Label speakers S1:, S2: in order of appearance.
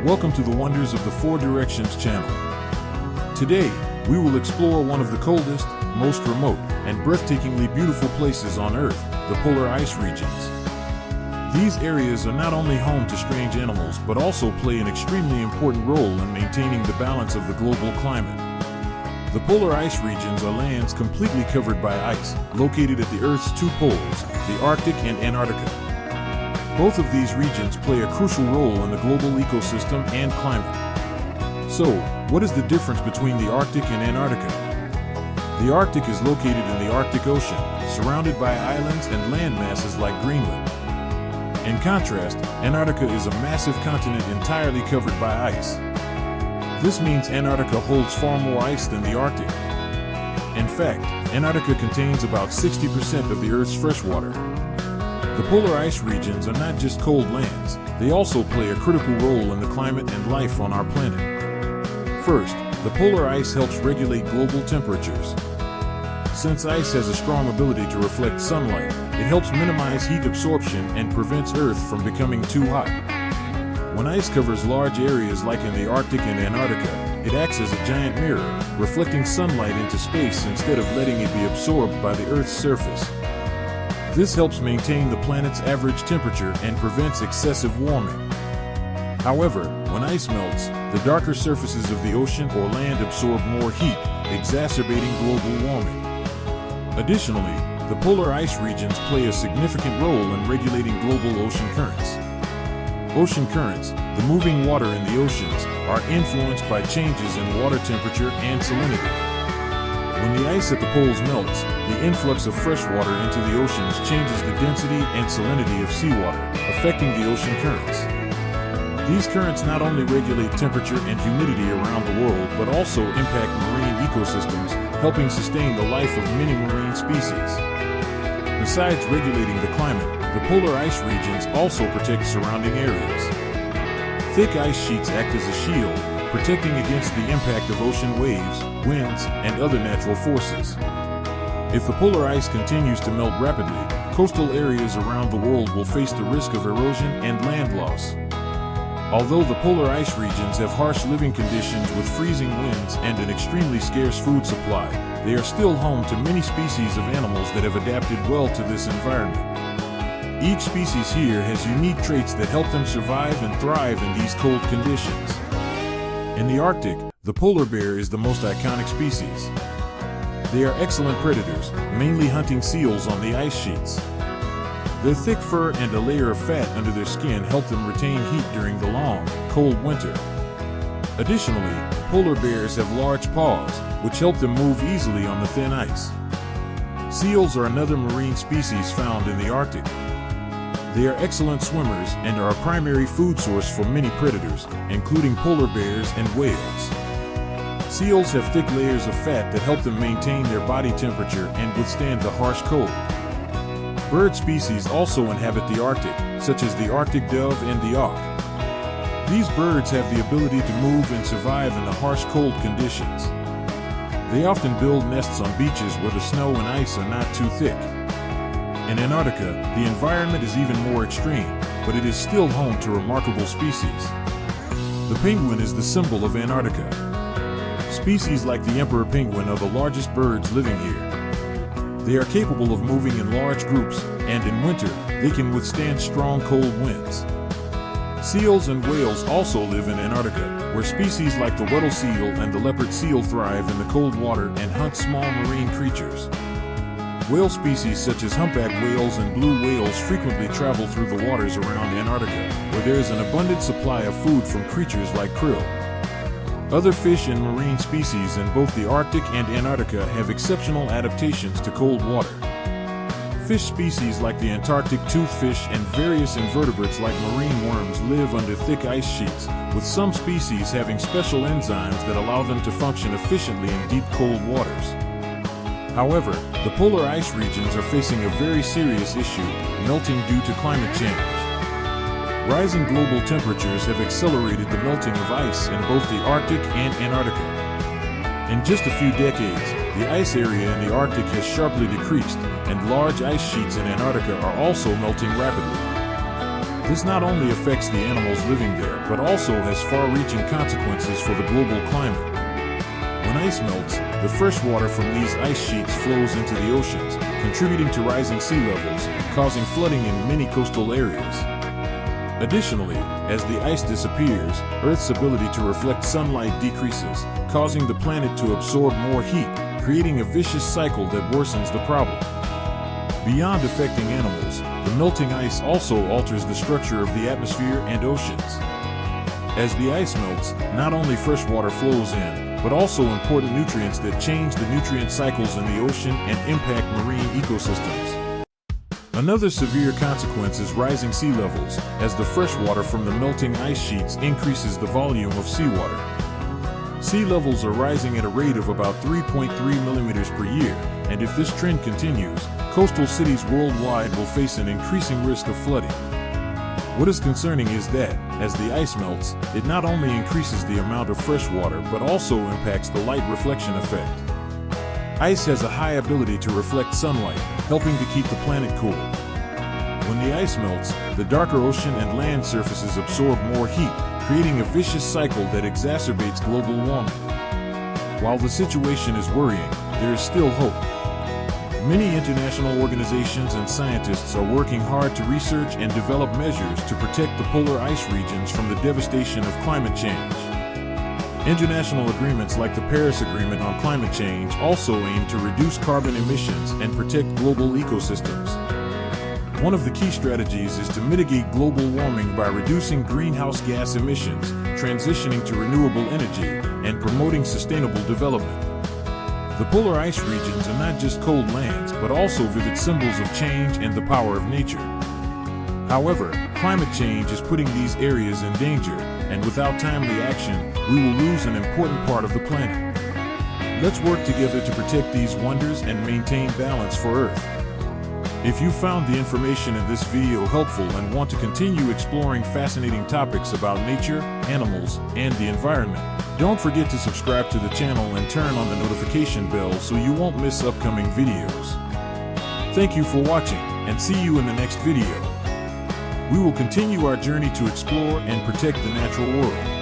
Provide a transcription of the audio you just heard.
S1: Welcome to the Wonders of the Four Directions channel. Today, we will explore one of the coldest, most remote, and breathtakingly beautiful places on Earth, the polar ice regions. These areas are not only home to strange animals but also play an extremely important role in maintaining the balance of the global climate. The polar ice regions are lands completely covered by ice, located at the Earth's two poles, the Arctic and Antarctica. Both of these regions play a crucial role in the global ecosystem and climate. So, what is the difference between the Arctic and Antarctica? The Arctic is located in the Arctic Ocean, surrounded by islands and land masses like Greenland. In contrast, Antarctica is a massive continent entirely covered by ice. This means Antarctica holds far more ice than the Arctic. In fact, Antarctica contains about 60% of the Earth's freshwater. The polar ice regions are not just cold lands, they also play a critical role in the climate and life on our planet. First, the polar ice helps regulate global temperatures. Since ice has a strong ability to reflect sunlight, it helps minimize heat absorption and prevents Earth from becoming too hot. When ice covers large areas like in the Arctic and Antarctica, it acts as a giant mirror, reflecting sunlight into space instead of letting it be absorbed by the Earth's surface. This helps maintain the planet's average temperature and prevents excessive warming. However, when ice melts, the darker surfaces of the ocean or land absorb more heat, exacerbating global warming. Additionally, the polar ice regions play a significant role in regulating global ocean currents. Ocean currents, the moving water in the oceans, are influenced by changes in water temperature and salinity. When the ice at the poles melts, the influx of fresh water into the oceans changes the density and salinity of seawater, affecting the ocean currents. These currents not only regulate temperature and humidity around the world but also impact marine ecosystems, helping sustain the life of many marine species. Besides regulating the climate, the polar ice regions also protect surrounding areas. Thick ice sheets act as a shield, protecting against the impact of ocean waves, winds, and other natural forces. If the polar ice continues to melt rapidly, coastal areas around the world will face the risk of erosion and land loss. Although the polar ice regions have harsh living conditions with freezing winds and an extremely scarce food supply, they are still home to many species of animals that have adapted well to this environment. Each species here has unique traits that help them survive and thrive in these cold conditions. In the Arctic, the polar bear is the most iconic species. They are excellent predators, mainly hunting seals on the ice sheets. Their thick fur and a layer of fat under their skin help them retain heat during the long, cold winter. Additionally, polar bears have large paws, which help them move easily on the thin ice. Seals are another marine species found in the Arctic. They are excellent swimmers and are a primary food source for many predators, including polar bears and whales. Seals have thick layers of fat that help them maintain their body temperature and withstand the harsh cold. Bird species also inhabit the Arctic, such as the Arctic dove and the auk. These birds have the ability to move and survive in the harsh cold conditions. They often build nests on beaches where the snow and ice are not too thick. In Antarctica, the environment is even more extreme, but it is still home to remarkable species. The penguin is the symbol of Antarctica. Species like the emperor penguin are the largest birds living here. They are capable of moving in large groups, and in winter, they can withstand strong cold winds. Seals and whales also live in Antarctica, where species like the Weddell seal and the leopard seal thrive in the cold water and hunt small marine creatures. Whale species such as humpback whales and blue whales frequently travel through the waters around Antarctica, where there is an abundant supply of food from creatures like krill. Other fish and marine species in both the Arctic and Antarctica have exceptional adaptations to cold water. Fish species like the Antarctic toothfish and various invertebrates like marine worms live under thick ice sheets, with some species having special enzymes that allow them to function efficiently in deep cold waters. However, the polar ice regions are facing a very serious issue, melting due to climate change. Rising global temperatures have accelerated the melting of ice in both the Arctic and Antarctica. In just a few decades, the ice area in the Arctic has sharply decreased, and large ice sheets in Antarctica are also melting rapidly. This not only affects the animals living there, but also has far-reaching consequences for the global climate. When ice melts, the fresh water from these ice sheets flows into the oceans, contributing to rising sea levels, causing flooding in many coastal areas. Additionally, as the ice disappears, Earth's ability to reflect sunlight decreases, causing the planet to absorb more heat, creating a vicious cycle that worsens the problem. Beyond affecting animals, the melting ice also alters the structure of the atmosphere and oceans. As the ice melts, not only fresh water flows in, but also important nutrients that change the nutrient cycles in the ocean and impact marine ecosystems. Another severe consequence is rising sea levels, as the fresh water from the melting ice sheets increases the volume of seawater. Sea levels are rising at a rate of about 3.3 millimeters per year, and if this trend continues, coastal cities worldwide will face an increasing risk of flooding. What is concerning is that, as the ice melts, it not only increases the amount of fresh water but also impacts the light reflection effect. Ice has a high ability to reflect sunlight, helping to keep the planet cool. When the ice melts, the darker ocean and land surfaces absorb more heat, creating a vicious cycle that exacerbates global warming. While the situation is worrying, there is still hope. Many international organizations and scientists are working hard to research and develop measures to protect the polar ice regions from the devastation of climate change. International agreements like the Paris Agreement on Climate Change also aim to reduce carbon emissions and protect global ecosystems. One of the key strategies is to mitigate global warming by reducing greenhouse gas emissions, transitioning to renewable energy, and promoting sustainable development. The polar ice regions are not just cold lands, but also vivid symbols of change and the power of nature. However, climate change is putting these areas in danger, and without timely action, we will lose an important part of the planet. Let's work together to protect these wonders and maintain balance for Earth. If you found the information in this video helpful and want to continue exploring fascinating topics about nature, animals, and the environment, don't forget to subscribe to the channel and turn on the notification bell so you won't miss upcoming videos. Thank you for watching, and see you in the next video. We will continue our journey to explore and protect the natural world.